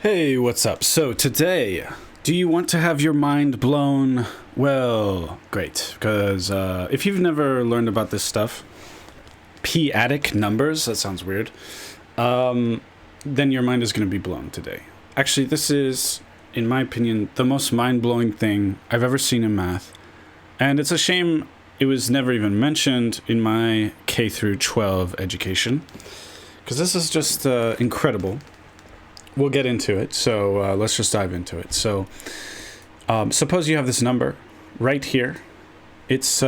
Hey, what's up? So today, do you want to have your mind blown? Well, great, because if you've never learned about this stuff, p-adic numbers, that sounds weird, then your mind is going to be blown today. Actually, this is, in my opinion, the most mind-blowing thing I've ever seen in math, and it's a shame it was never even mentioned in my K through 12 education, because this is just incredible. We'll get into it, so let's just dive into it. So, suppose you have this number right here. It's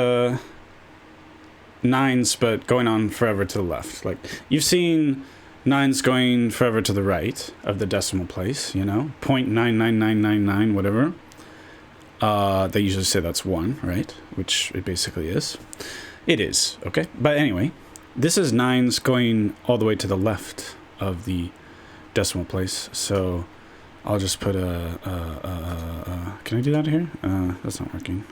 nines, but going on forever to the left. Like, you've seen nines going forever to the right of the decimal place, you know? 0.99999, whatever. They usually say that's 1, right? Which it basically is. It is, okay? But anyway, this is nines going all the way to the left of the decimal place, so I'll just put can I do that here? That's not working.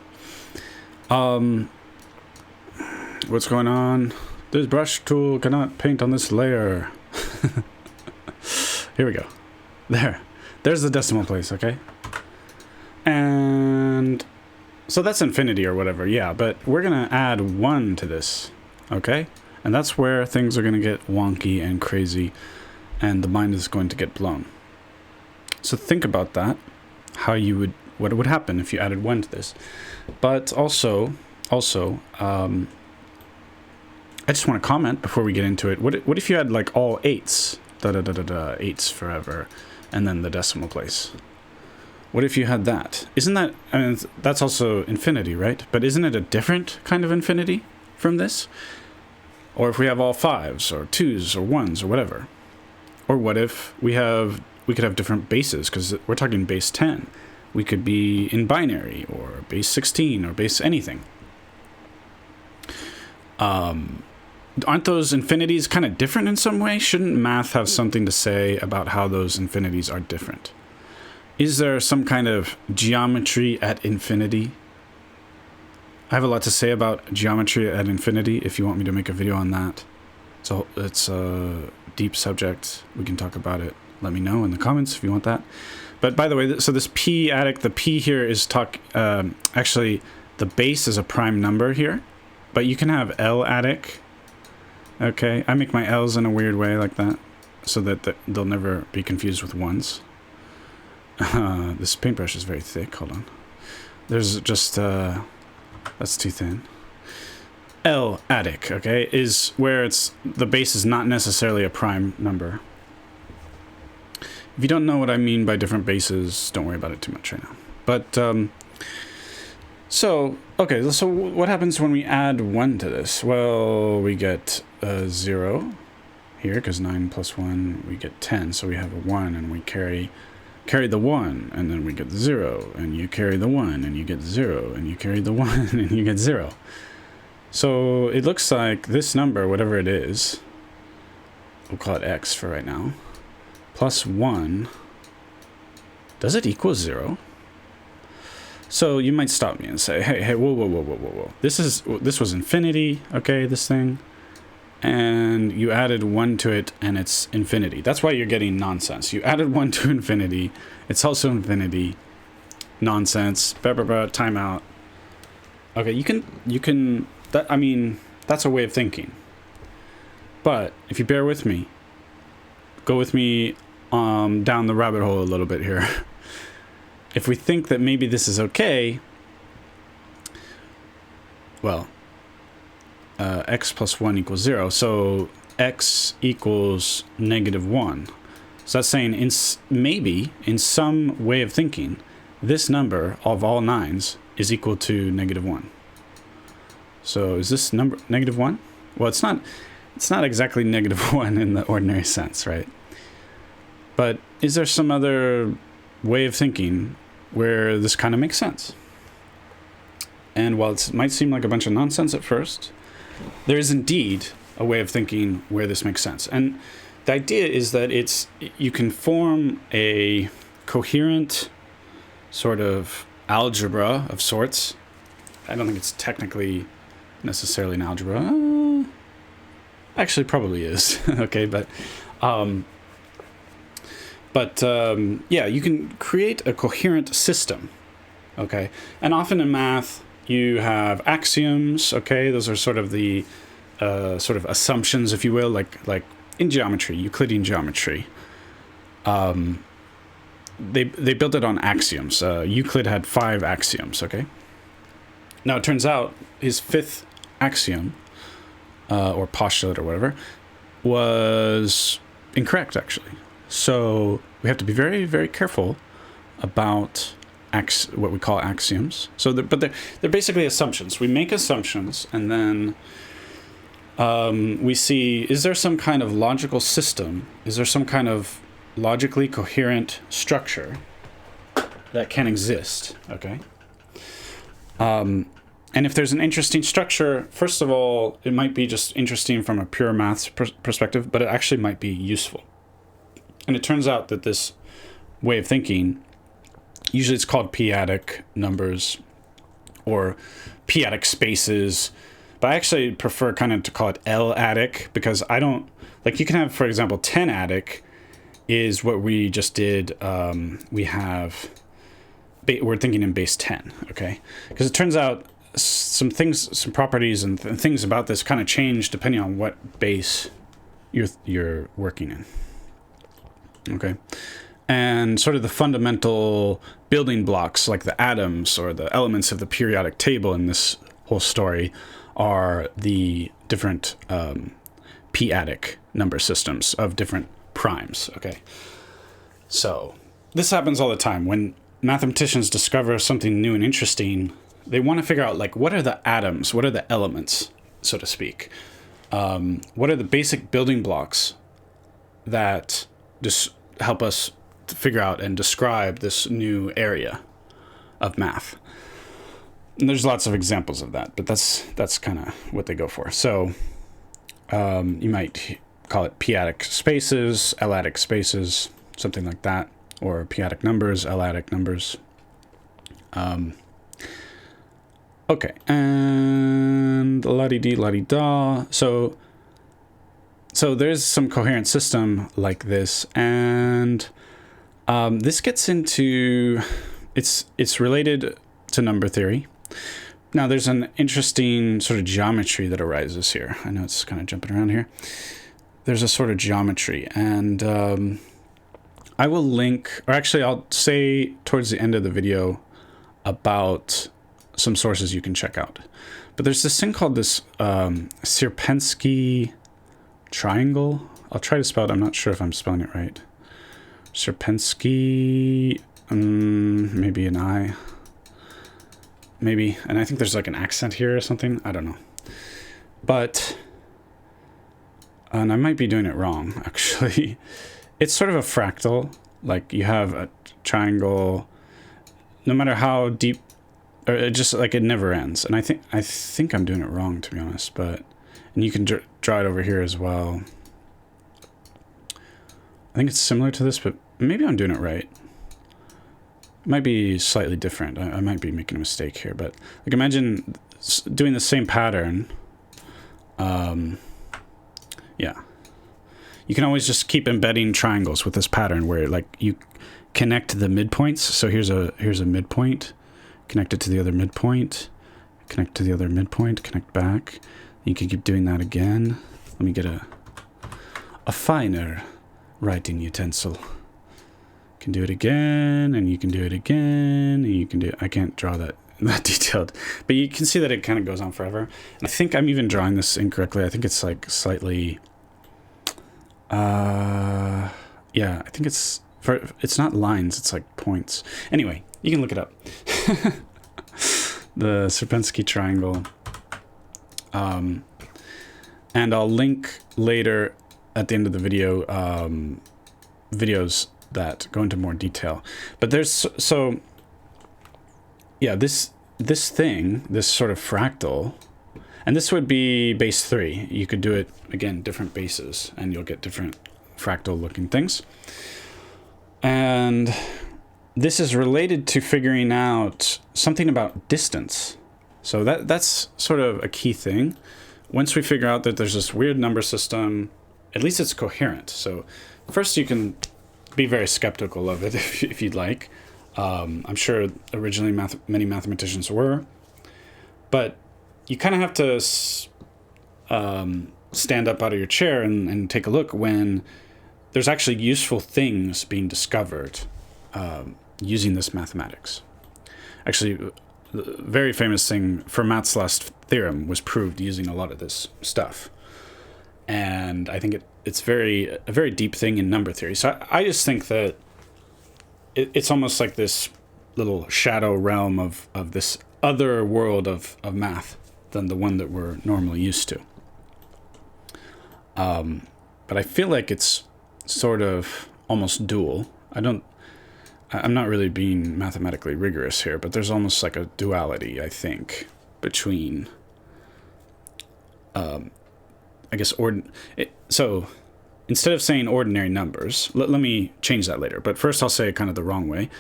What's going on? This brush tool cannot paint on this layer. Here we go. There's the decimal place, okay? And so that's infinity or whatever, yeah, but we're gonna add 1 to this, okay? And that's where things are gonna get wonky and crazy, and the mind is going to get blown. So think about that, what would happen if you added 1 to this. But also, I just want to comment before we get into it. What if you had like all 8s, eights forever, and then the decimal place? What if you had that? Isn't that, I mean, that's also infinity, right? But isn't it a different kind of infinity from this? Or if we have all 5s or 2s or 1s or whatever. Or what if we could have different bases, because we're talking base 10. We could be in binary, or base 16, or base anything. Aren't those infinities kind of different in some way? Shouldn't math have something to say about how those infinities are different? Is there some kind of geometry at infinity? I have a lot to say about geometry at infinity, if you want me to make a video on that. So it's a deep subject. We can talk about it. Let me know in the comments if you want that. But by the way, so this p-adic, the p here is actually the base is a prime number here, but you can have l-adic. Okay, I make my l's in a weird way like that, so that they'll never be confused with 1s. This paintbrush is very thick. Hold on. There's just that's too thin. l-adic, okay, is where the base is not necessarily a prime number. If you don't know what I mean by different bases, don't worry about it too much right now. But, so what happens when we add 1 to this? Well, we get 0 here, because 9 plus 1, we get 10, so we have a 1, and we carry the 1, and then we get 0, and you carry the 1, and you get 0, and you carry the 1, and you get 0. So it looks like this number, whatever it is, we'll call it x for right now, plus 1, does it equal 0? So you might stop me and say, hey, whoa. This was infinity, okay, this thing, and you added 1 to it, and it's infinity. That's why you're getting nonsense. You added 1 to infinity, it's also infinity, nonsense, timeout. Okay, you can. I mean, that's a way of thinking. But if you bear with me, go with me down the rabbit hole a little bit here. If we think that maybe this is okay, well, x plus 1 equals 0. So x equals -1. So that's saying maybe in some way of thinking, this number of all 9s is equal to -1. So is this number -1? Well, it's not exactly -1 in the ordinary sense, right? But is there some other way of thinking where this kind of makes sense? And while it might seem like a bunch of nonsense at first, there is indeed a way of thinking where this makes sense. And the idea is that you can form a coherent sort of algebra of sorts. I don't think it's technically necessarily an algebra. Actually, probably is. Okay, but But yeah, you can create a coherent system, okay? And often in math, you have axioms, okay? Those are sort of the sort of assumptions, if you will, like in geometry, Euclidean geometry. They built it on axioms. Euclid had 5 axioms, okay? Now, it turns out his 5th axiom, or postulate or whatever, was incorrect, actually. So we have to be very, very careful about what we call axioms. So, but they're basically assumptions. We make assumptions, and then we see, is there some kind of logical system? Is there some kind of logically coherent structure that can exist, okay? And if there's an interesting structure, first of all, it might be just interesting from a pure maths perspective, but it actually might be useful. And it turns out that this way of thinking, usually it's called p-adic numbers or p-adic spaces, but I actually prefer kind of to call it l-adic, because I don't, like, you can have, for example, 10-adic is what we just did. We have, we're thinking in base 10, okay? Because it turns out some things, some properties and things about this kind of change depending on what base you're working in, okay? And sort of the fundamental building blocks, like the atoms or the elements of the periodic table in this whole story, are the different p-adic number systems of different primes, okay? So this happens all the time. When mathematicians discover something new and interesting, they want to figure out, like, what are the atoms? What are the elements, so to speak? What are the basic building blocks that just help us to figure out and describe this new area of math? And there's lots of examples of that, but that's kind of what they go for. So you might call it p-adic spaces, l-adic spaces, something like that, or p-adic numbers, l-adic numbers. Okay, and la-di-dee, la-di-da. So there's some coherent system like this, and this gets into, it's related to number theory. Now, there's an interesting sort of geometry that arises here. I know it's kind of jumping around here. There's a sort of geometry, and I will link, or actually I'll say towards the end of the video about some sources you can check out. But there's this thing called this Sierpinski triangle. I'll try to spell it. I'm not sure if I'm spelling it right. Sierpinski, maybe an I. Maybe, and I think there's like an accent here or something. I don't know. But, and I might be doing it wrong, actually. It's sort of a fractal. Like, you have a triangle, no matter how deep, or it just, like, it never ends. And I think I'm doing it wrong, to be honest. But, and you can draw it over here as well. I think it's similar to this, but maybe I'm doing it right. It might be slightly different. I might be making a mistake here, but like, imagine doing the same pattern. Yeah, you can always just keep embedding triangles with this pattern where, like, you connect the midpoints. So here's a midpoint, connect it to the other midpoint, connect to the other midpoint, connect back. You can keep doing that again. Let me get a finer writing utensil. Can do it again, and you can do it again, and you can do it. I can't draw that detailed, but you can see that it kind of goes on forever. And I think I'm even drawing this incorrectly. I think it's like slightly, yeah, I think it's not lines, it's like points. Anyway, you can look it up. The Sierpinski triangle. And I'll link later at the end of the video, videos that go into more detail. But there's, so yeah, this thing, this sort of fractal, and this would be base 3. You could do it again, different bases, and you'll get different fractal looking things. And this is related to figuring out something about distance. So that's sort of a key thing. Once we figure out that there's this weird number system, at least it's coherent. So first you can be very skeptical of it if you'd like. I'm sure originally many mathematicians were, but you kind of have to stand up out of your chair and take a look when there's actually useful things being discovered using this mathematics. Actually, the very famous thing, Fermat's last theorem, was proved using a lot of this stuff. And I think it's a very deep thing in number theory. So I just think that it's almost like this little shadow realm of this other world of math than the one that we're normally used to. But I feel like it's sort of almost dual. I'm not really being mathematically rigorous here, but there's almost like a duality, I think, between, I guess, so instead of saying ordinary numbers, let me change that later. But first I'll say it kind of the wrong way,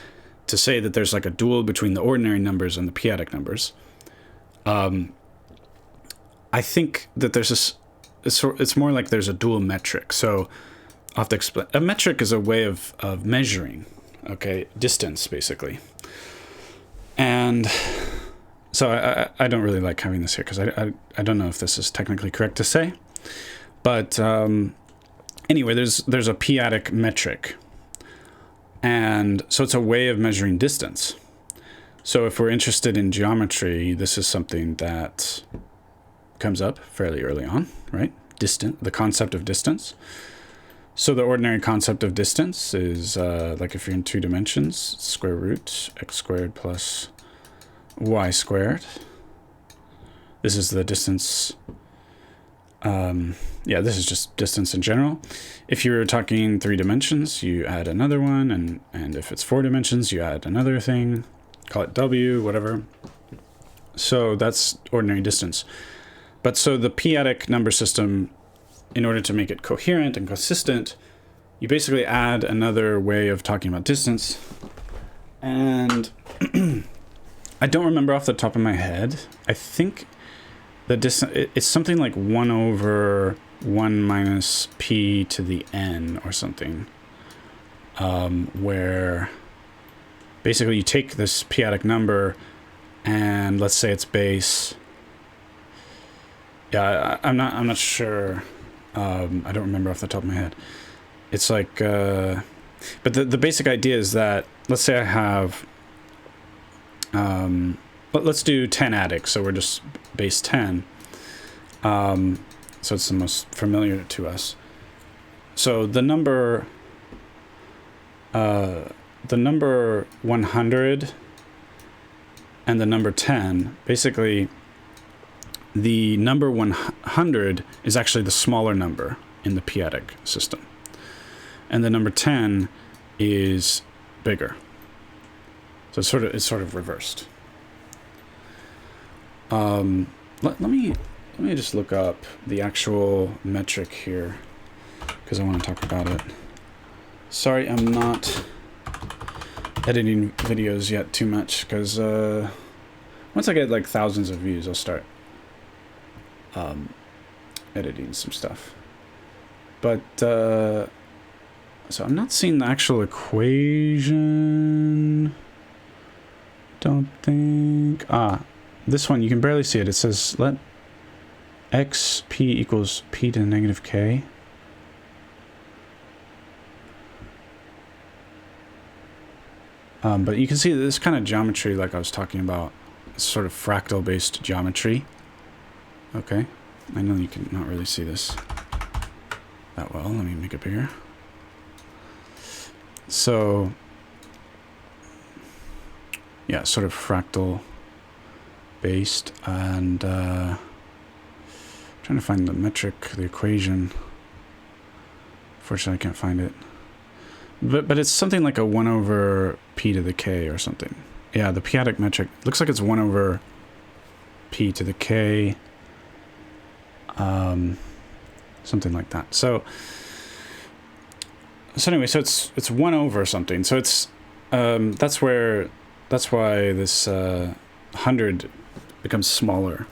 to say that there's like a dual between the ordinary numbers and the p-adic numbers. I think that there's this, it's more like there's a dual metric. So I'll have to explain. A metric is a way of measuring, okay, distance, basically. And so I don't really like having this here because I don't know if this is technically correct to say. But anyway, there's a p-adic metric. And so it's a way of measuring distance. So if we're interested in geometry, this is something that comes up fairly early on, right? The concept of distance. So the ordinary concept of distance is like if you're in 2 dimensions, square root x squared plus y squared. This is the distance. Yeah, this is just distance in general. If you're talking 3 dimensions, you add another one, and if it's 4 dimensions, you add another thing. Call it w, whatever. So that's ordinary distance. But so the p-adic number system, in order to make it coherent and consistent, you basically add another way of talking about distance. And I don't remember off the top of my head. I think the distance, it's something like 1 over 1 minus p to the n or something, where basically you take this p-adic number and let's say it's base. Yeah, I'm not sure. I don't remember off the top of my head. It's like, but the basic idea is that, let's say I have, let's do 10 adics, so we're just base 10. So it's the most familiar to us. So the number 100 and the number 10, basically the number 100 is actually the smaller number in the p-adic system. And the number 10 is bigger. So it's sort of reversed. Let me just look up the actual metric here because I want to talk about it. Sorry, I'm not editing videos yet too much because once I get like thousands of views, I'll start editing some stuff. But so I'm not seeing the actual equation. Don't think. This one, you can barely see it. It says let xp equals p to the negative k. But you can see this kind of geometry, like I was talking about, it's sort of fractal-based geometry. Okay, I know you can not really see this that well. Let me make it bigger. So, yeah, sort of fractal-based, and trying to find the metric, the equation. Fortunately, I can't find it. But it's something like a 1 over p to the k or something. Yeah, the p-adic metric looks like it's 1 over p to the k. Something like that. So anyway, so it's 1 over something. So it's that's why this 100 becomes smaller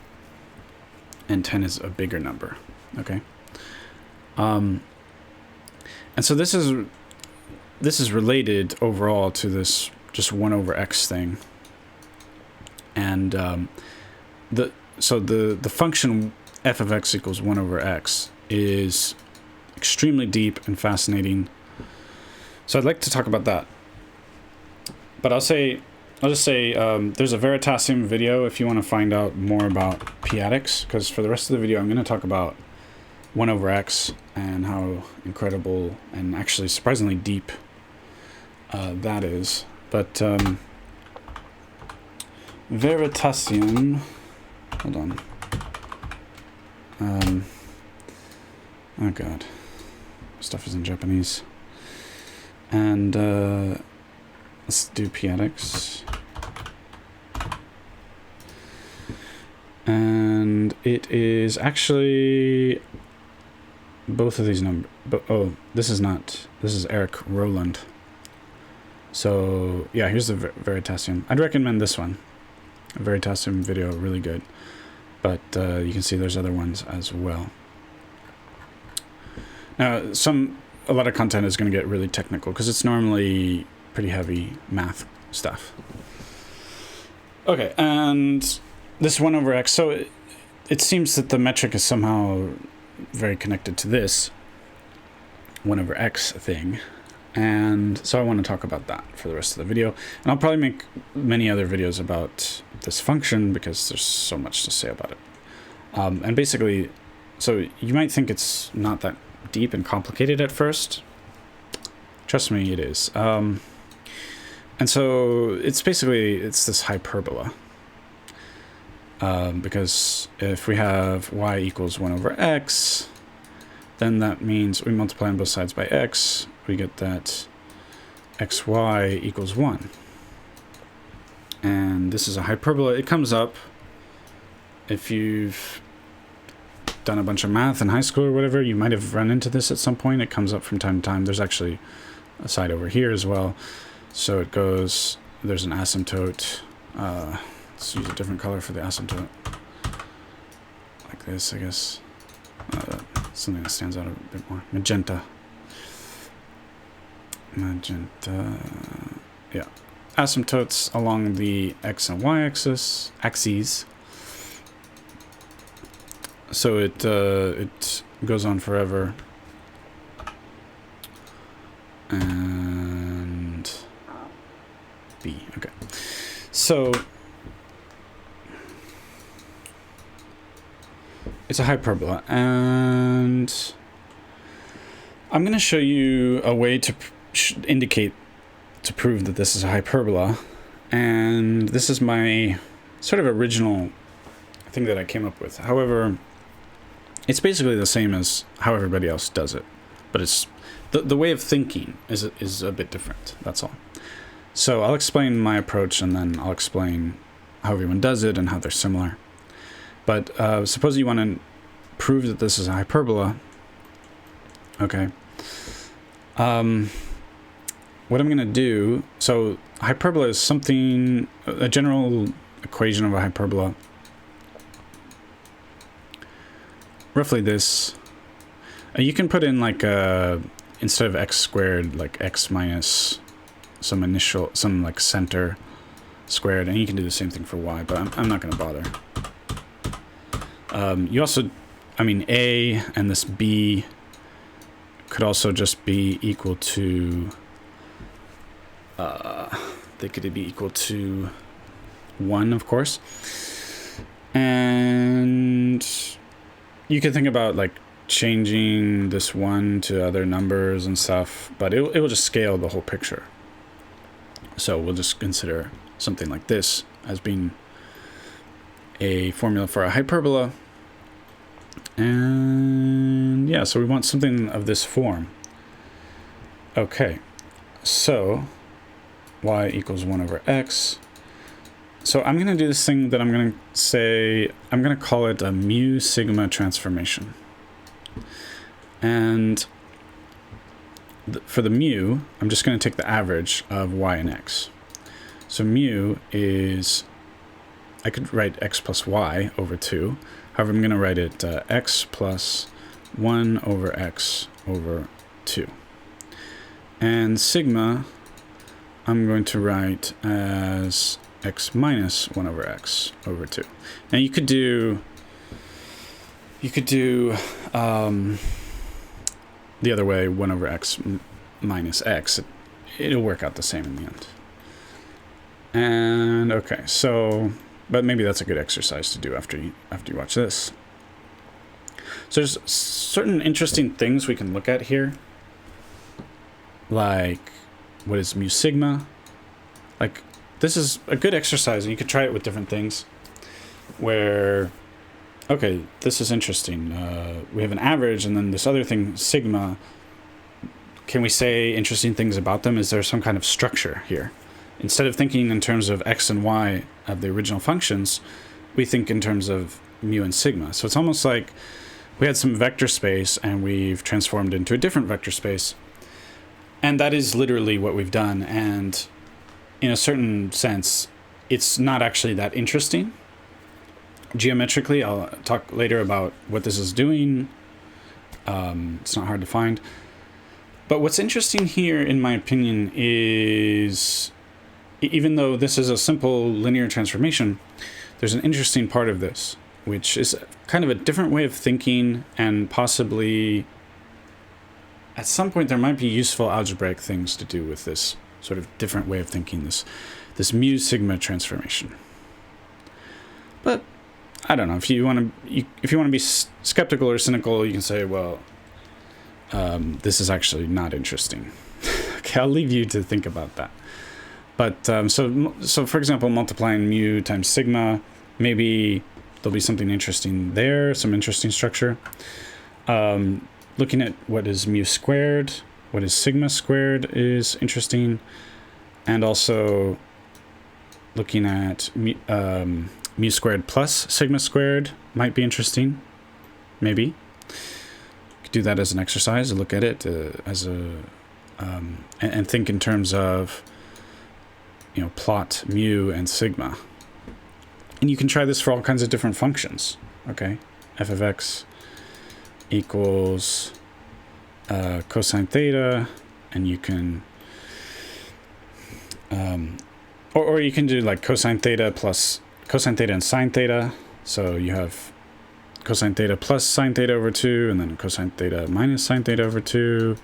and 10 is a bigger number. Okay. And so this is this is related overall to this just 1 over x thing. And the function f of x equals 1 over x is extremely deep and fascinating. So I'd like to talk about that. But I'll just say there's a Veritasium video if you want to find out more about p-adics, because for the rest of the video I'm going to talk about 1 over x and how incredible and actually surprisingly deep that is. But Veritasium, hold on. Oh god, stuff is in Japanese. And let's do p-adics. And it is actually both of these numbers. Oh, this is not. This is Eric Roland. So yeah, here's the Veritasium. I'd recommend this one. A Veritasium video, really good. But you can see there's other ones as well. Now, a lot of content is going to get really technical because it's normally pretty heavy math stuff. Okay, and this 1 over x, so it seems that the metric is somehow very connected to this 1 over x thing. And so I want to talk about that for the rest of the video. And I'll probably make many other videos about this function because there's so much to say about it. And basically, so you might think it's not that deep and complicated at first. Trust me, it is. And so it's this hyperbola. Because if we have y equals 1 over x, then that means we multiply on both sides by x, we get that xy equals 1. And this is a hyperbola. It comes up if you've done a bunch of math in high school or whatever. You might have run into this at some point. It comes up from time to time. There's actually a side over here as well. So it goes, there's an asymptote. Let's use a different color for the asymptote. Like this, I guess. Something that stands out a bit more. Magenta. Yeah. Asymptotes along the x and y axes. So it goes on forever. And B. Okay. So it's a hyperbola, and I'm going to show you a way to prove that this is a hyperbola. And this is my sort of original thing that I came up with. However, it's basically the same as how everybody else does it, but it's the way of thinking is a bit different. That's all. So I'll explain my approach, and then I'll explain how everyone does it and how they're similar. But suppose you want to prove that this is a hyperbola. Okay. What I'm going to do, so hyperbola is something, a general equation of a hyperbola. Roughly this. You can put in like instead of x squared, like x minus some like center squared, and you can do the same thing for y, but I'm not going to bother. You also, I mean, a and this b could also just be equal to, they could be equal to 1, of course. And you can think about like changing this 1 to other numbers and stuff, but it will just scale the whole picture. So we'll just consider something like this as being a formula for a hyperbola. And yeah, so we want something of this form. Okay, so y equals 1 over x. So I'm going to do this thing that I'm going to say, I'm going to call it a mu sigma transformation. And for the mu, I'm just going to take the average of y and x. So mu is, I could write x plus y over 2. However, I'm going to write it x plus 1 over x over 2. And sigma, I'm going to write as x minus 1 over x over 2. Now you could do the other way, 1 over x minus x. It'll work out the same in the end. And okay, so, but maybe that's a good exercise to do after you watch this. So there's certain interesting things we can look at here, like what is mu sigma? Like, this is a good exercise, and you could try it with different things. Where, okay, this is interesting. We have an average, and then this other thing, sigma. Can we say interesting things about them? Is there some kind of structure here? Instead of thinking in terms of x and y of the original functions, we think in terms of mu and sigma. So it's almost like we had some vector space, and we've transformed into a different vector space. And that is literally what we've done. And in a certain sense, it's not actually that interesting. Geometrically, I'll talk later about what this is doing. It's not hard to find. But what's interesting here, in my opinion, is even though this is a simple linear transformation, there's an interesting part of this, which is kind of a different way of thinking, and possibly at some point there might be useful algebraic things to do with this sort of different way of thinking, this mu sigma transformation. But I don't know, if you want to be skeptical or cynical, you can say, well, this is actually not interesting. Okay, I'll leave you to think about that. But so for example, multiplying mu times sigma, maybe there'll be something interesting there, some interesting structure. Looking at what is mu squared, what is sigma squared is interesting. And also looking at mu squared plus sigma squared might be interesting, maybe. You could do that as an exercise, look at it as a, and think in terms of, plot mu and sigma. And you can try this for all kinds of different functions, okay? F of x equals cosine theta, and you can, or you can do like cosine theta and sine theta. So you have cosine theta plus sine theta over 2, and then cosine theta minus sine theta over 2.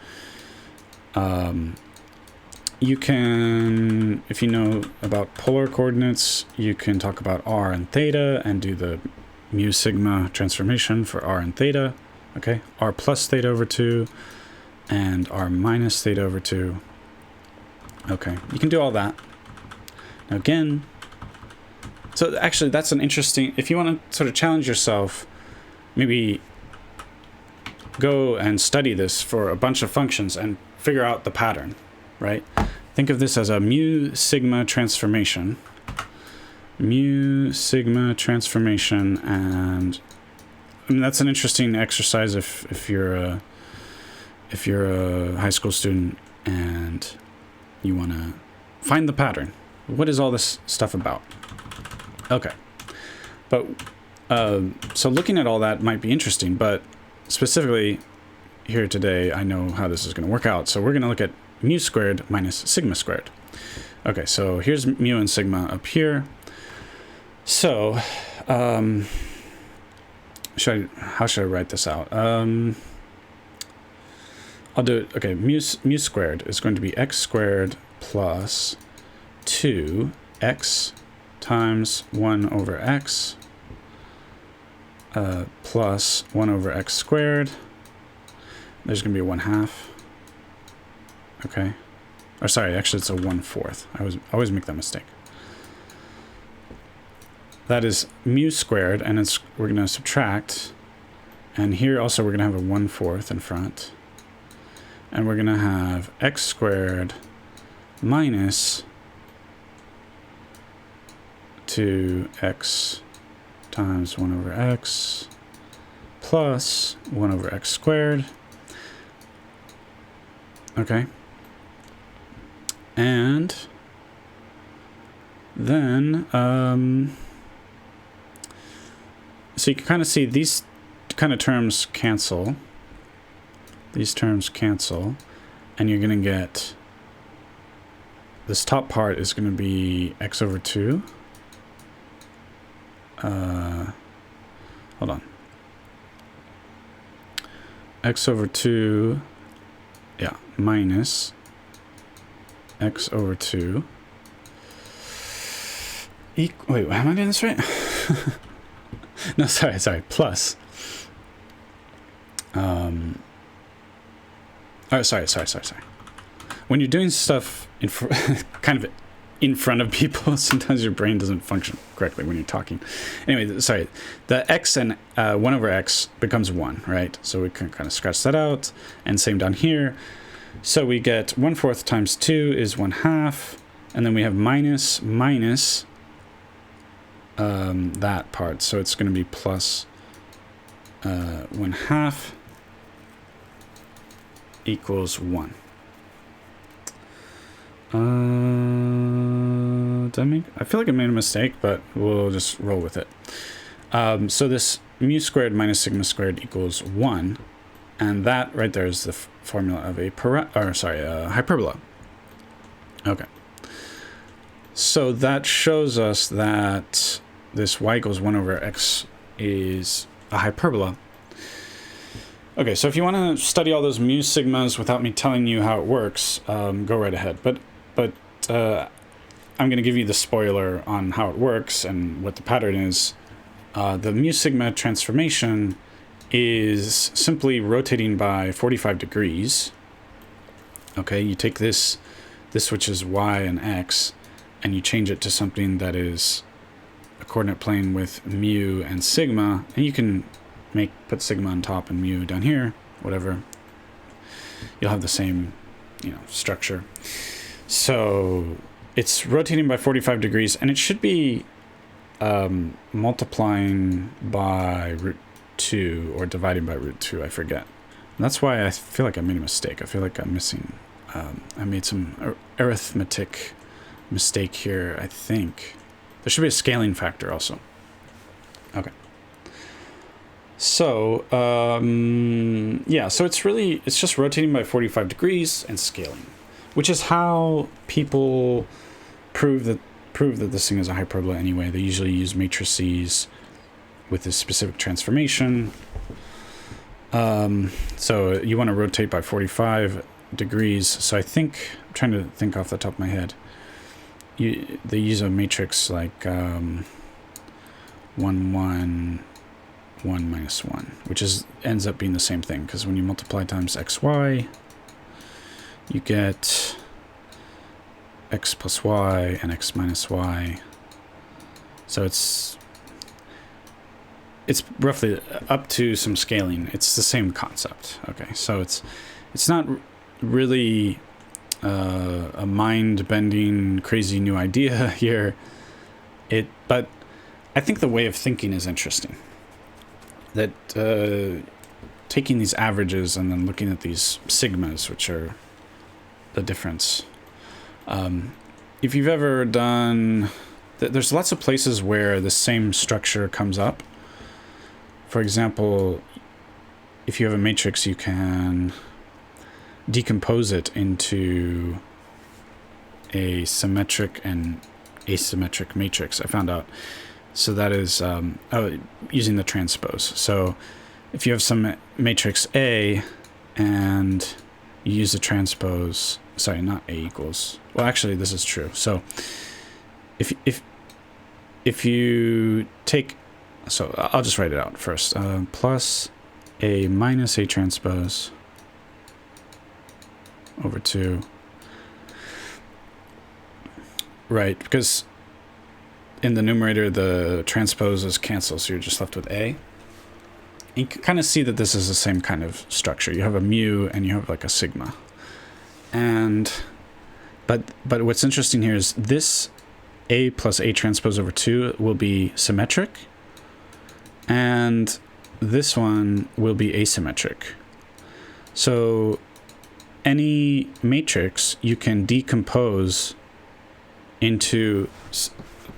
You can, if you know about polar coordinates, you can talk about r and theta and do the mu sigma transformation for r and theta. Okay, r plus theta over 2 and r minus theta over 2. Okay, you can do all that. Now again, so actually that's an interesting, if you want to sort of challenge yourself, maybe go and study this for a bunch of functions and figure out the pattern, right? Think of this as a mu sigma transformation. Mu sigma transformation, and I mean, that's an interesting exercise if you're a high school student and you want to find the pattern. What is all this stuff about? Okay, but so looking at all that might be interesting, but specifically here today, I know how this is going to work out. So we're going to look at mu squared minus sigma squared. Okay, so here's mu and sigma up here. So how should I write this out? I'll do it. Okay, mu squared is going to be x squared plus 2x times 1 over x plus 1 over x squared. There's going to be a 1/2. Okay. Or sorry, actually it's a 1/4. I always make that mistake. That is mu squared, and we're going to subtract. And here also we're going to have a 1/4 in front. And we're going to have x squared minus 2x times 1 over x plus 1 over x squared. Okay. And then, so you can kind of see these kind of terms cancel. These terms cancel. and you're going to get this top part is going to be x over 2. Hold on. X over 2, yeah, minus x over 2. Wait, am I doing this right? No, sorry, plus. Oh, sorry. When you're doing stuff kind of in front of people, sometimes your brain doesn't function correctly when you're talking. Anyway, sorry. The x and 1 over x becomes 1, right? So we can kind of scratch that out. And same down here. So we get 1/4 times 2 is 1/2. And then we have minus that part. So it's going to be plus 1/2 equals 1. I feel like I made a mistake, but we'll just roll with it. So this mu squared minus sigma squared equals 1, and that right there is the formula of a hyperbola. Okay. So that shows us that this y equals 1 over x is a hyperbola. Okay, so if you want to study all those mu sigmas without me telling you how it works, go right ahead. But I'm going to give you the spoiler on how it works and what the pattern is. The mu sigma transformation is simply rotating by 45 degrees. Okay, you take this which is y and x, and you change it to something that is a coordinate plane with mu and sigma, and you can put sigma on top and mu down here, whatever. You'll have the same, structure. So it's rotating by 45 degrees, and it should be multiplying by root 2 or dividing by root 2, I forget. And that's why I feel like I made a mistake. I feel like I'm missing, I made some arithmetic mistake here, I think. There should be a scaling factor also. Okay. So, yeah, so it's just rotating by 45 degrees and scaling, which is how people prove that this thing is a hyperbola anyway. They usually use matrices with this specific transformation. So you want to rotate by 45 degrees. So I'm trying to think off the top of my head. They use a matrix like 1, 1, 1 minus 1, which ends up being the same thing, because when you multiply times xy, you get x plus y and x minus y. So it's roughly up to some scaling. It's the same concept. Okay, so it's not really a mind-bending, crazy new idea here. But I think the way of thinking is interesting. That taking these averages and then looking at these sigmas, which are the difference. If you've ever done, there's lots of places where the same structure comes up. For example, if you have a matrix, you can decompose it into a symmetric and asymmetric matrix, I found out. So that is using the transpose. So if you have some matrix A and you use the transpose, sorry, not A equals, well, actually this is true. So if you take, so I'll just write it out first, plus A minus A transpose over 2, right, because in the numerator the transposes cancel, so you're just left with A. You can kind of see that this is the same kind of structure. You have a mu and you have like a sigma. And but what's interesting here is this A plus A transpose over 2 will be symmetric, and this one will be asymmetric. So any matrix you can decompose into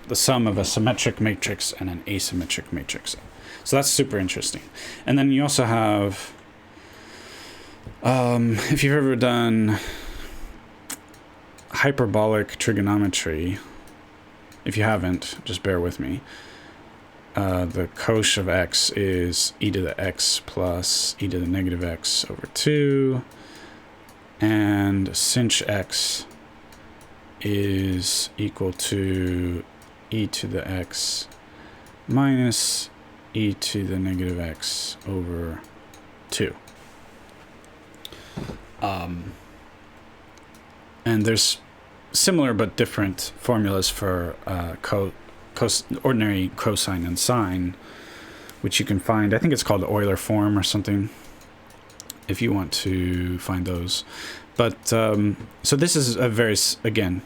the sum of a symmetric matrix and an asymmetric matrix. So that's super interesting. And then you also have If you've ever done hyperbolic trigonometry, if you haven't, just bear with me. The cosh of x is e to the x plus e to the negative x over 2. And sinh x is equal to e to the x minus e to the negative x over 2. And there's similar but different formulas for ordinary cosine and sine, which you can find. I think it's called the Euler form or something, if you want to find those. But so this is a very, again,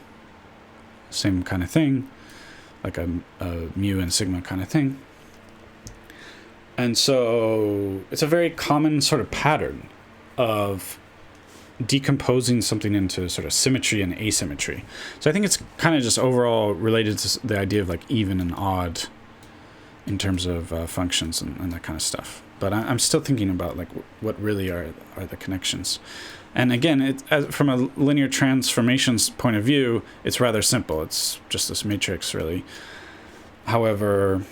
same kind of thing, like a mu and sigma kind of thing. And so it's a very common sort of pattern of decomposing something into sort of symmetry and asymmetry. So I think it's kind of just overall related to the idea of like even and odd in terms of functions and that kind of stuff. But I'm still thinking about like what really are the connections. And again, from a linear transformations point of view, it's rather simple. It's just this matrix, really. However,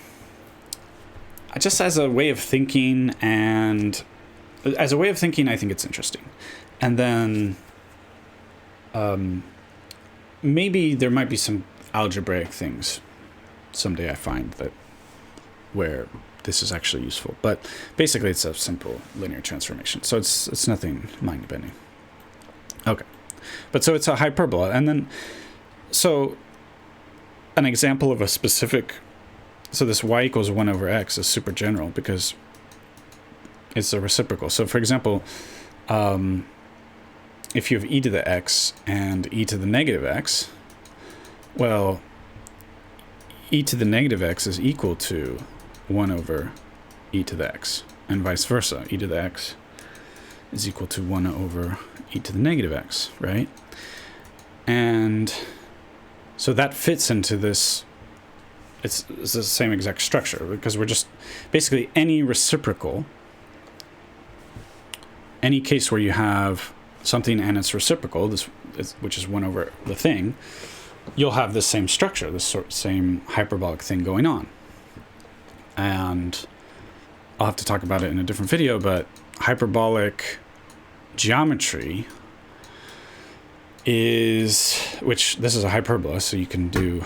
just as a way of thinking, I think it's interesting. And then maybe there might be some algebraic things someday I find that where this is actually useful. But basically, it's a simple linear transformation. So it's nothing mind-bending. Okay. But so it's a hyperbola. And then, so an example of a specific, so this y equals 1 over x is super general because it's a reciprocal. So for example, if you have e to the x and e to the negative x, well, e to the negative x is equal to 1 over e to the x, and vice versa. E to the x is equal to 1 over e to the negative x, right? And so that fits into this, it's the same exact structure, because we're just, basically any reciprocal, any case where you have something and its reciprocal, which is 1 over the thing, you'll have this same structure, this same hyperbolic thing going on. And I'll have to talk about it in a different video, but hyperbolic geometry which this is a hyperbola, so you can do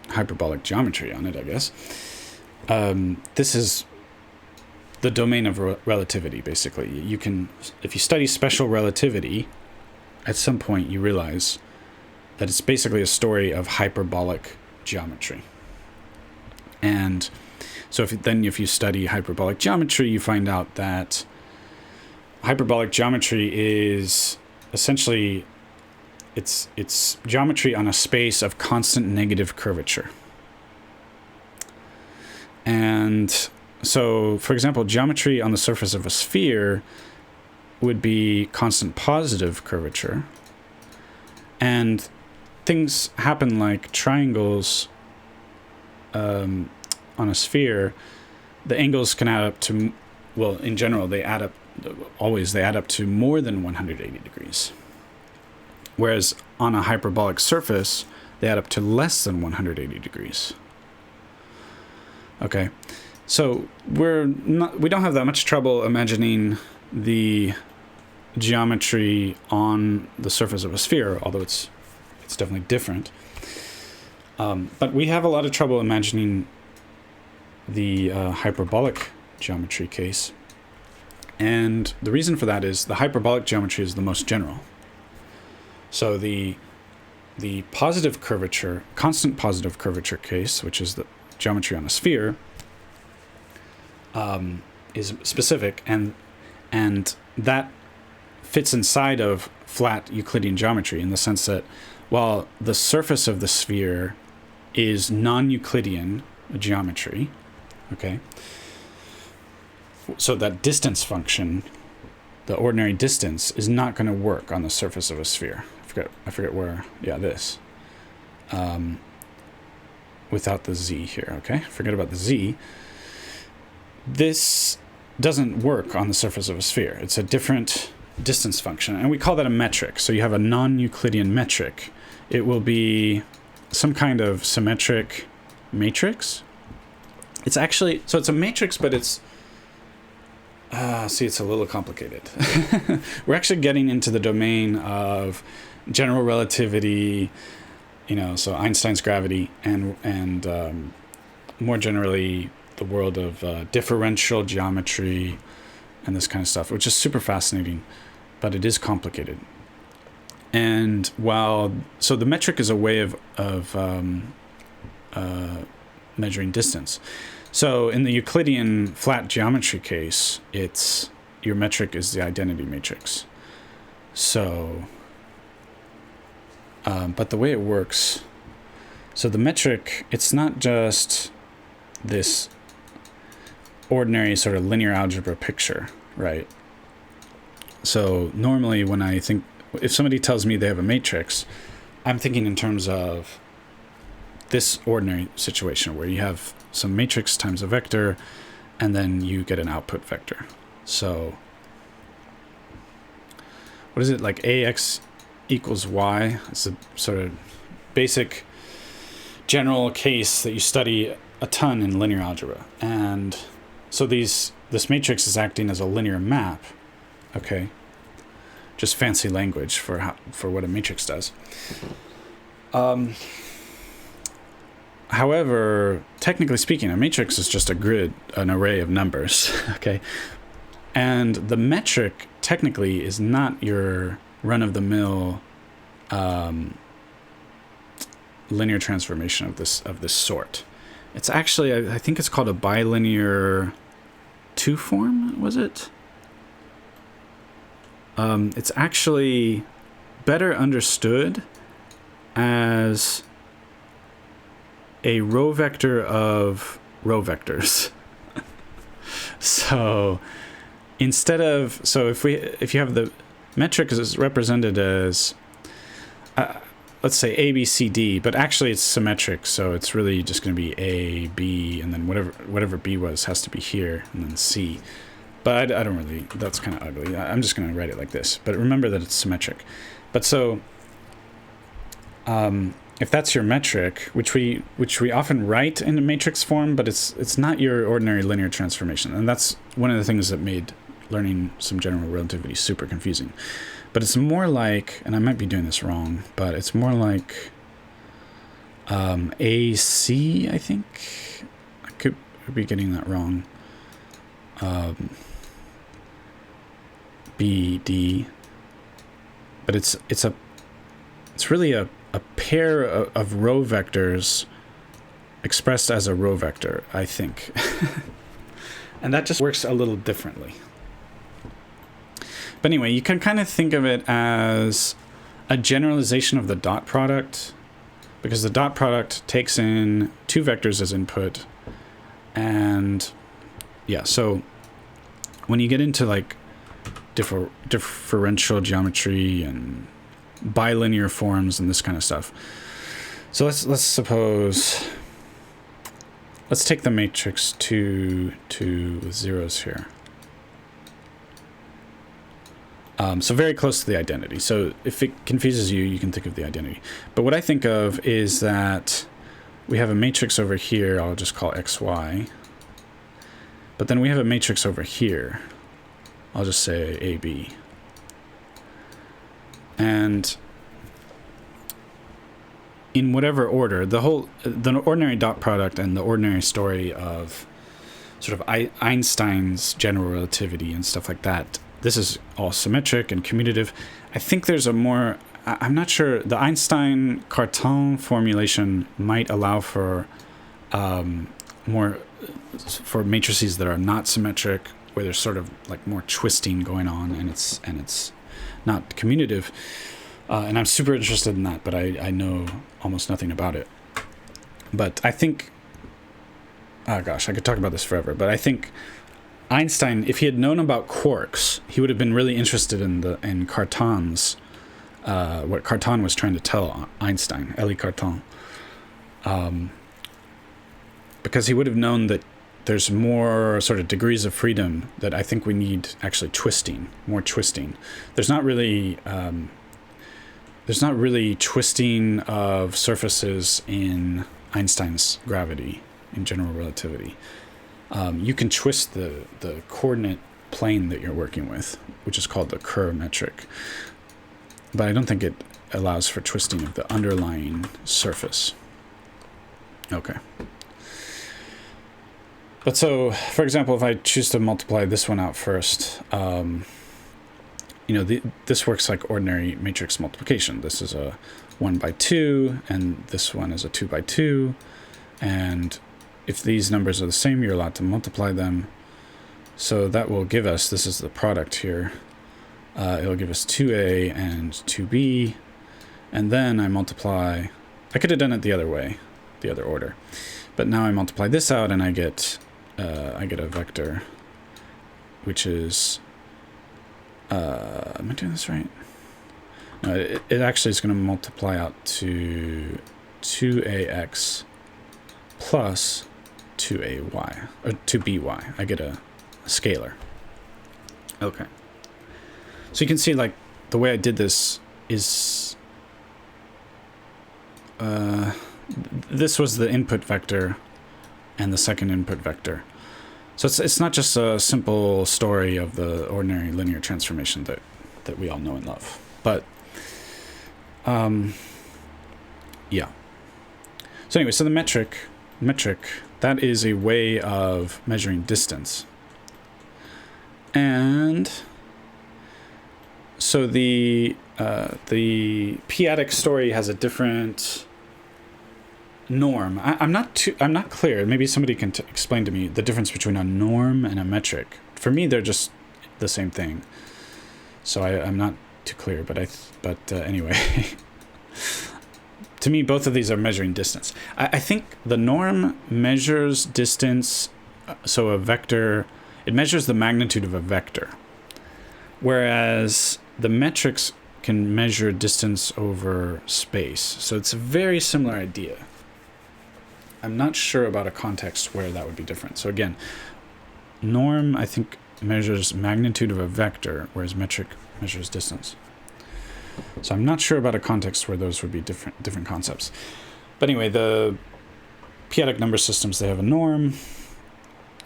hyperbolic geometry on it, I guess. This is the domain of relativity, basically. You can, if you study special relativity, at some point you realize that it's basically a story of hyperbolic geometry. And so if you study hyperbolic geometry, you find out that hyperbolic geometry is essentially it's geometry on a space of constant negative curvature. And so, for example, geometry on the surface of a sphere would be constant positive curvature. And things happen like triangles on a sphere. The angles can add up to, well, in general, they add up to more than 180 degrees. Whereas on a hyperbolic surface, they add up to less than 180 degrees. Okay. So we don't have that much trouble imagining the geometry on the surface of a sphere, although it's definitely different. But we have a lot of trouble imagining the hyperbolic geometry case. And the reason for that is the hyperbolic geometry is the most general. So the positive curvature, constant positive curvature case, which is the geometry on a sphere, is specific, and that fits inside of flat Euclidean geometry in the sense that while the surface of the sphere is non-Euclidean geometry, okay, so that distance function, the ordinary distance, is not going to work on the surface of a sphere. I forget where, yeah, this. Without the z here, okay? Forget about the z. This doesn't work on the surface of a sphere. It's a different distance function, and we call that a metric. So you have a non-Euclidean metric. It will be some kind of symmetric matrix. It's actually, so it's a matrix, but it's, see, it's a little complicated. We're actually getting into the domain of general relativity, you know, so Einstein's gravity, and more generally the world of differential geometry and this kind of stuff, which is super fascinating, but it is complicated. And so the metric is a way of measuring distance. So in the Euclidean flat geometry case, your metric is the identity matrix. So, but the way it works, so the metric, it's not just this ordinary sort of linear algebra picture, right? So normally when I think, if somebody tells me they have a matrix, I'm thinking in terms of this ordinary situation where you have some matrix times a vector, and then you get an output vector. So what is it, like ax equals y? It's a sort of basic general case that you study a ton in linear algebra. And so this matrix is acting as a linear map, okay? Just fancy language for what a matrix does. However, technically speaking, a matrix is just a grid, an array of numbers, okay? And the metric technically is not your run-of-the-mill linear transformation of this sort. It's actually, I think it's called a bilinear two-form, was it? It's actually better understood as a row vector of row vectors. So instead of, so if you have the metric is represented as let's say A, B, C, D, but actually it's symmetric, so it's really just going to be A, B, and then whatever B was has to be here, and then C. But I don't really, that's kind of ugly. I'm just going to write it like this. But remember that it's symmetric. But so if that's your metric, which we often write in a matrix form, but it's not your ordinary linear transformation. And that's one of the things that made learning some general relativity super confusing. But it's more like, and I might be doing this wrong, but it's more like AC, I think. I could be getting that wrong. BD, but it's really a pair of row vectors expressed as a row vector, I think. And that just works a little differently. But anyway, you can kind of think of it as a generalization of the dot product, because the dot product takes in two vectors as input. And yeah, so when you get into like differential geometry and bilinear forms and this kind of stuff. So let's suppose, let's take the matrix to zeros here. So very close to the identity. So if it confuses you, you can think of the identity. But what I think of is that we have a matrix over here, I'll just call XY. But then we have a matrix over here. I'll just say AB. And in whatever order, the ordinary dot product and the ordinary story of sort of Einstein's general relativity and stuff like that, this is all symmetric and commutative. I think there's a more, I'm not sure, the Einstein-Cartan formulation might allow for more, for matrices that are not symmetric, where there's sort of like more twisting going on, and it's not commutative. And I'm super interested in that, but I know almost nothing about it. But I think, oh gosh, I could talk about this forever, but I think Einstein, if he had known about quarks, he would have been really interested in Cartan's, what Cartan was trying to tell Einstein, Élie Cartan. Because he would have known that there's more sort of degrees of freedom that I think we need actually twisting, more twisting. There's not really twisting of surfaces in Einstein's gravity, in general relativity. You can twist the coordinate plane that you're working with, which is called the Kerr metric. But I don't think it allows for twisting of the underlying surface. Okay. But so, for example, if I choose to multiply this one out first, this works like ordinary matrix multiplication. This is a 1 by 2, and this one is a 2 by 2. And if these numbers are the same, you're allowed to multiply them. So that will give us, this is the product here, it'll give us 2a and 2b. And then I multiply, I could have done it the other way, the other order. But now I multiply this out and I get a vector, which is, am I doing this right? No, it actually is going to multiply out to 2ax plus 2ay, or 2by. I get a scalar. Okay. So you can see, like, the way I did this is, this was the input vector and the second input vector. So it's not just a simple story of the ordinary linear transformation that we all know and love. But, yeah. So anyway, so the metric, that is a way of measuring distance. And so the p-adic story has a different norm. I'm not clear. Maybe somebody can explain to me the difference between a norm and a metric. For me, they're just the same thing. So I'm not too clear. But anyway, to me, both of these are measuring distance. I think the norm measures distance. So a vector, it measures the magnitude of a vector, whereas the metrics can measure distance over space. So it's a very similar idea. I'm not sure about a context where that would be different. So again, norm, I think, measures magnitude of a vector, whereas metric measures distance. So I'm not sure about a context where those would be different concepts. But anyway, the p-adic number systems, they have a norm.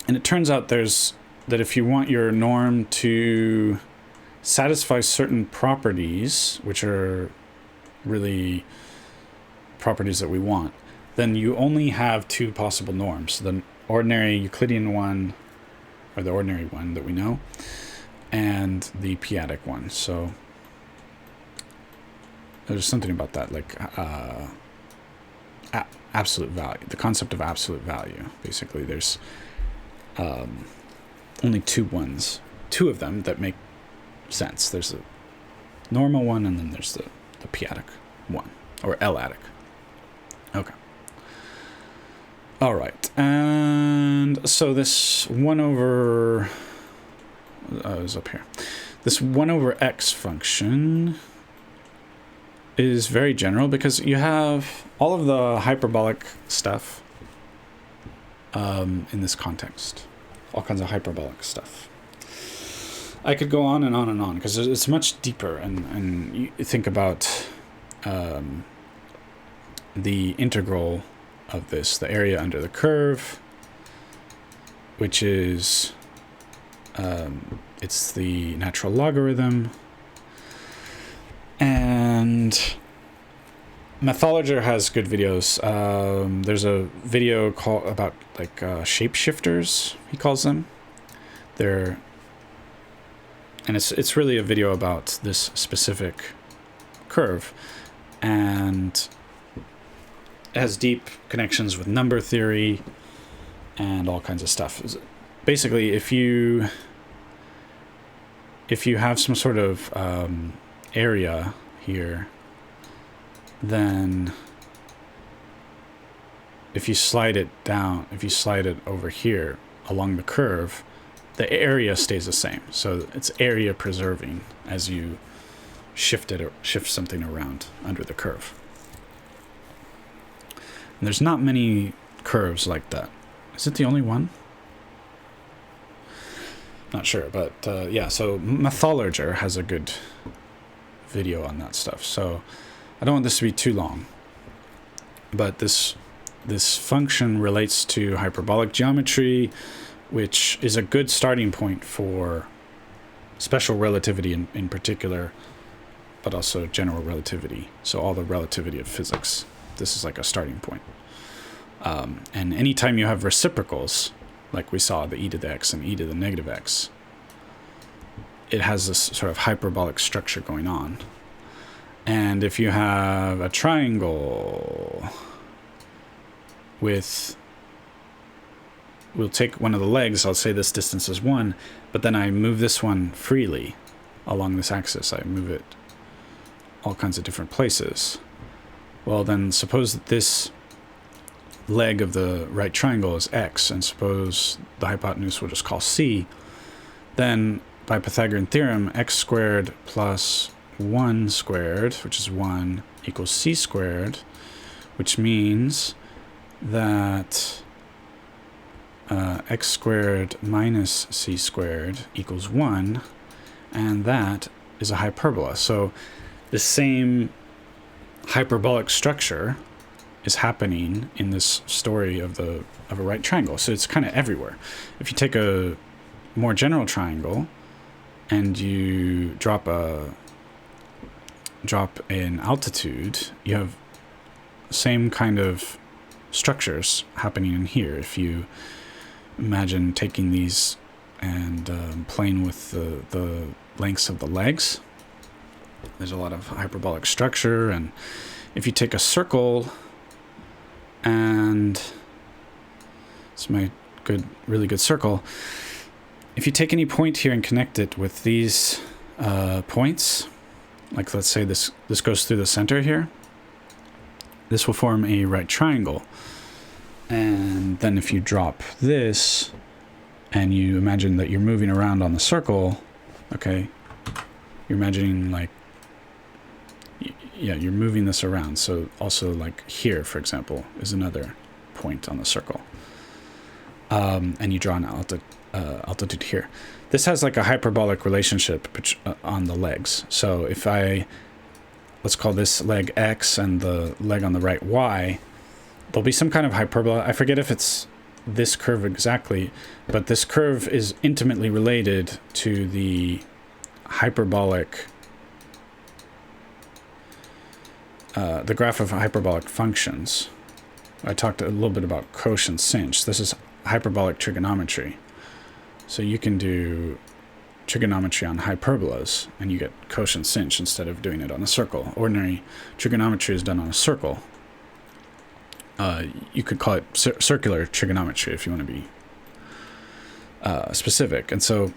And it turns out that if you want your norm to satisfy certain properties, which are really properties that we want, then you only have two possible norms. The ordinary Euclidean one, or the ordinary one that we know, and the p-adic one. So there's something about that, like absolute value, the concept of absolute value. Basically, there's only two of them that make sense. There's the normal one, and then there's the p-adic one, or l-adic. Okay. All right, and so this 1 over is up here. This 1 over x function is very general because you have all of the hyperbolic stuff in this context, all kinds of hyperbolic stuff. I could go on and on and on because it's much deeper, and you think about the integral of this, the area under the curve, which is it's the natural logarithm. And Mathologer has good videos. There's a video about like shapeshifters, he calls them. And it's really a video about this specific curve, and it has deep connections with number theory and all kinds of stuff. Basically, if you have some sort of area here, then if you slide it down, if you slide it over here along the curve, the area stays the same. So it's area preserving as you shift something around under the curve. And there's not many curves like that. Is it the only one? Not sure, but yeah, so Mathologer has a good video on that stuff. So I don't want this to be too long, but this function relates to hyperbolic geometry, which is a good starting point for special relativity in particular, but also general relativity. So all the relativity of physics. This is like a starting point. And anytime you have reciprocals, like we saw, the e to the x and e to the negative x, it has this sort of hyperbolic structure going on. And if you have a triangle with, we'll take one of the legs, I'll say this distance is 1, but then I move this one freely along this axis. I move it all kinds of different places. Well, then suppose that this leg of the right triangle is x, and suppose the hypotenuse we'll just call c, then by Pythagorean theorem, x squared plus 1 squared, which is 1, equals c squared, which means that x squared minus c squared equals 1, and that is a hyperbola. So the same hyperbolic structure is happening in this story of a right triangle. So it's kind of everywhere. If you take a more general triangle and you drop an altitude, you have the same kind of structures happening in here. If you imagine taking these and playing with the lengths of the legs, there's a lot of hyperbolic structure. And if you take a circle, and it's my really good circle, if you take any point here and connect it with these points, like let's say this goes through the center here, this will form a right triangle. And then if you drop this and you imagine that you're moving around on the circle, okay, you're imagining like, yeah, you're moving this around. So also like here, for example, is another point on the circle. And you draw an altitude here. This has like a hyperbolic relationship on the legs. So if let's call this leg x and the leg on the right y, there'll be some kind of hyperbola. I forget if it's this curve exactly, but this curve is intimately related to the hyperbolic, the graph of hyperbolic functions. I talked a little bit about cosh and sinh. This is hyperbolic trigonometry. So you can do trigonometry on hyperbolas, and you get cosh and sinh instead of doing it on a circle. Ordinary trigonometry is done on a circle. You could call it circular trigonometry if you want to be specific. And so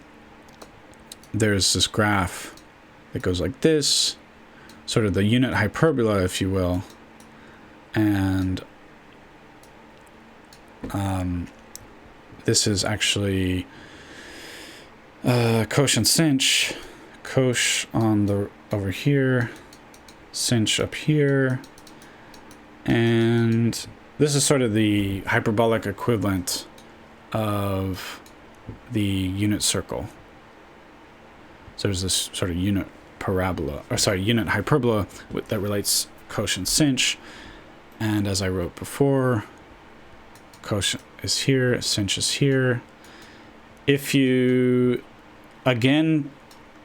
there's this graph that goes like this, sort of the unit hyperbola, if you will, and this is actually cosh and sinh. Cosh on the over here, sinh up here, and this is sort of the hyperbolic equivalent of the unit circle. So there's this sort of unit unit hyperbola that relates cosh and sinh. And as I wrote before, cosh is here, sinh is here. If you again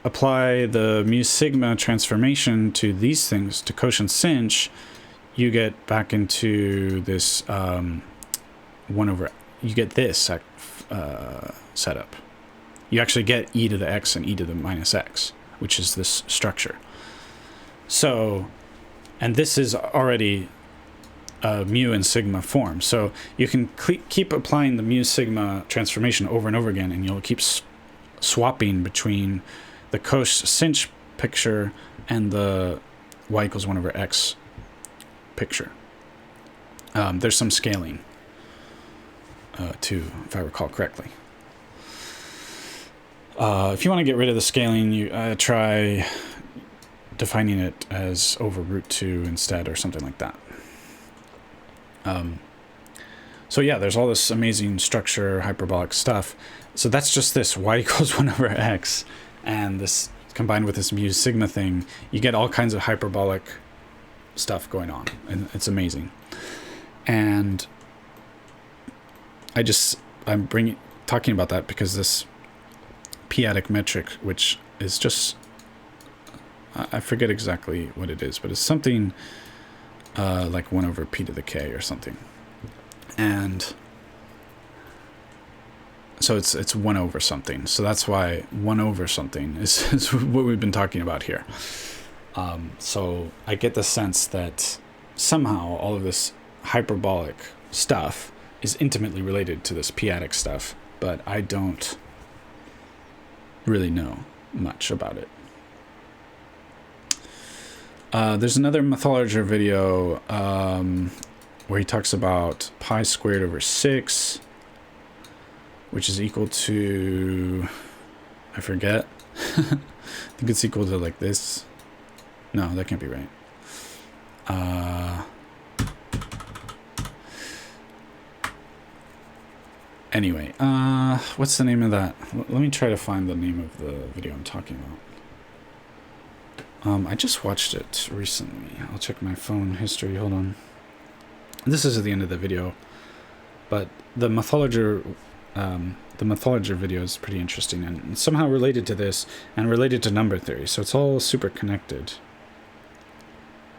apply the mu sigma transformation to these things, to cosh and sinh, you get back into this you get this setup. You actually get e to the x and e to the minus x, which is this structure. So, and this is already mu and sigma form. So you can keep applying the mu sigma transformation over and over again, and you'll keep swapping between the cosh sinh picture and the y equals 1 over x picture. There's some scaling too, if I recall correctly. If you want to get rid of the scaling, you try defining it as over root 2 instead, or something like that. So yeah, there's all this amazing structure, hyperbolic stuff. So that's just this y equals 1 over x, and this combined with this mu sigma thing, you get all kinds of hyperbolic stuff going on, and it's amazing. And I'm talking about that because this p-adic metric, which is just, I forget exactly what it is, but it's something like 1 over p to the k or something. And so it's 1 over something. So that's why 1 over something is what we've been talking about here. So I get the sense that somehow all of this hyperbolic stuff is intimately related to this p-adic stuff, but I don't really know much about it. There's another Mathologer video where he talks about pi squared over 6, which is equal to, I forget. I think it's equal to like this. No, that can't be right. Anyway, what's the name of that? Let me try to find the name of the video I'm talking about. I just watched it recently. I'll check my phone history. Hold on. This is at the end of the video, but the Mathologer video is pretty interesting and somehow related to this and related to number theory. So it's all super connected.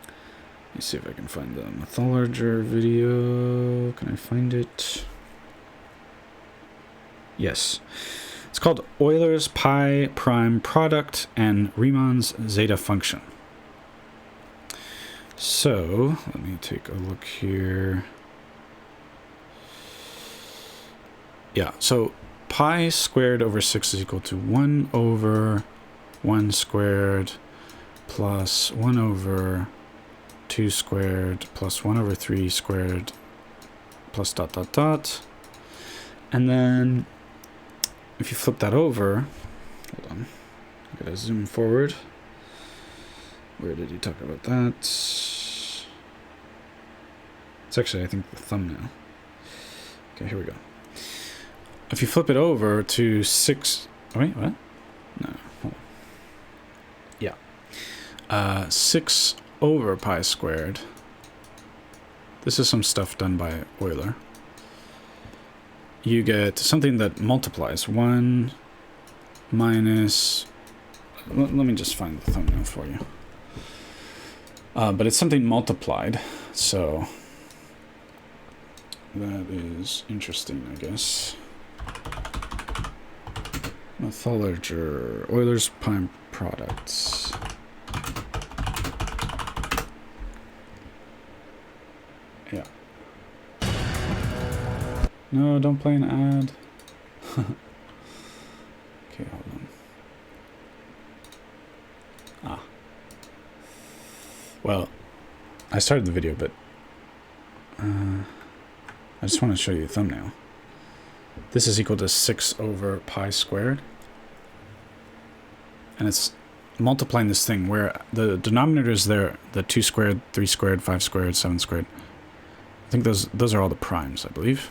Let me see if I can find the Mathologer video. Can I find it? Yes. It's called Euler's pi prime product and Riemann's zeta function. So let me take a look here. Yeah, so pi squared over 6 is equal to 1 over 1 squared plus 1 over 2 squared plus 1 over 3 squared plus dot dot dot. And then if you flip that over, hold on, I gotta zoom forward. Where did he talk about that? It's actually, I think, the thumbnail. Okay, here we go. If you flip it over to 6, oh, wait, what? No, hold on. Yeah. 6 over pi squared. This is some stuff done by Euler. You get something that multiplies 1 minus, let me just find the thumbnail for you. But it's something multiplied, so that is interesting, I guess. Mathologer, Euler's prime products. Yeah. No, don't play an ad. Okay, hold on. Well, I started the video, but I just want to show you the thumbnail. This is equal to 6 over pi squared. And it's multiplying this thing where the denominator is there, the 2 squared, 3 squared, 5 squared, 7 squared. I think those are all the primes, I believe.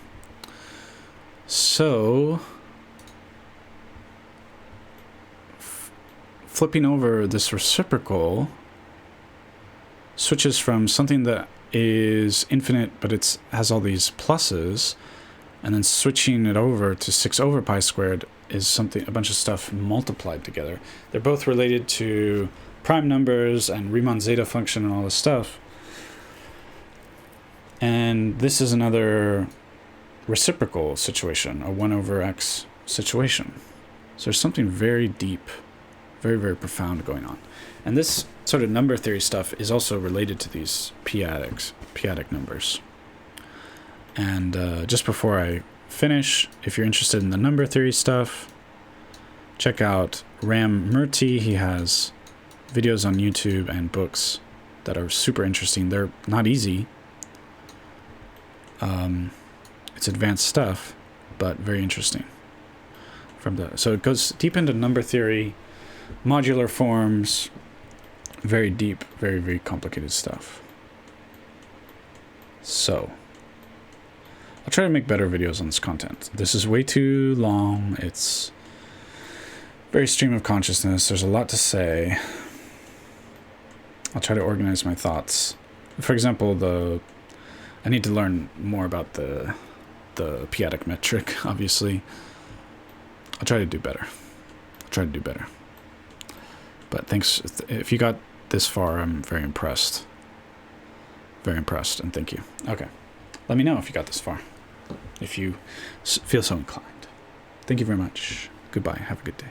So flipping over this reciprocal switches from something that is infinite, but it has all these pluses, and then switching it over to 6 over pi squared is something, a bunch of stuff multiplied together. They're both related to prime numbers and Riemann's zeta function and all this stuff. And this is another reciprocal situation, a 1 over x situation. So there's something very deep, very, very profound going on. And this sort of number theory stuff is also related to these p-adic numbers. And just before I finish, if you're interested in the number theory stuff, check out Ram Murthy. He has videos on YouTube and books that are super interesting. They're not easy. It's advanced stuff, but very interesting. So it goes deep into number theory, modular forms, very deep, very, very complicated stuff. So I'll try to make better videos on this content. This is way too long. It's very stream of consciousness. There's a lot to say. I'll try to organize my thoughts. For example, I need to learn more about the p-adic metric, obviously. I'll try to do better. But thanks. If you got this far, I'm very impressed. Very impressed, and thank you. Okay. Let me know if you got this far. If you feel so inclined. Thank you very much. Goodbye. Have a good day.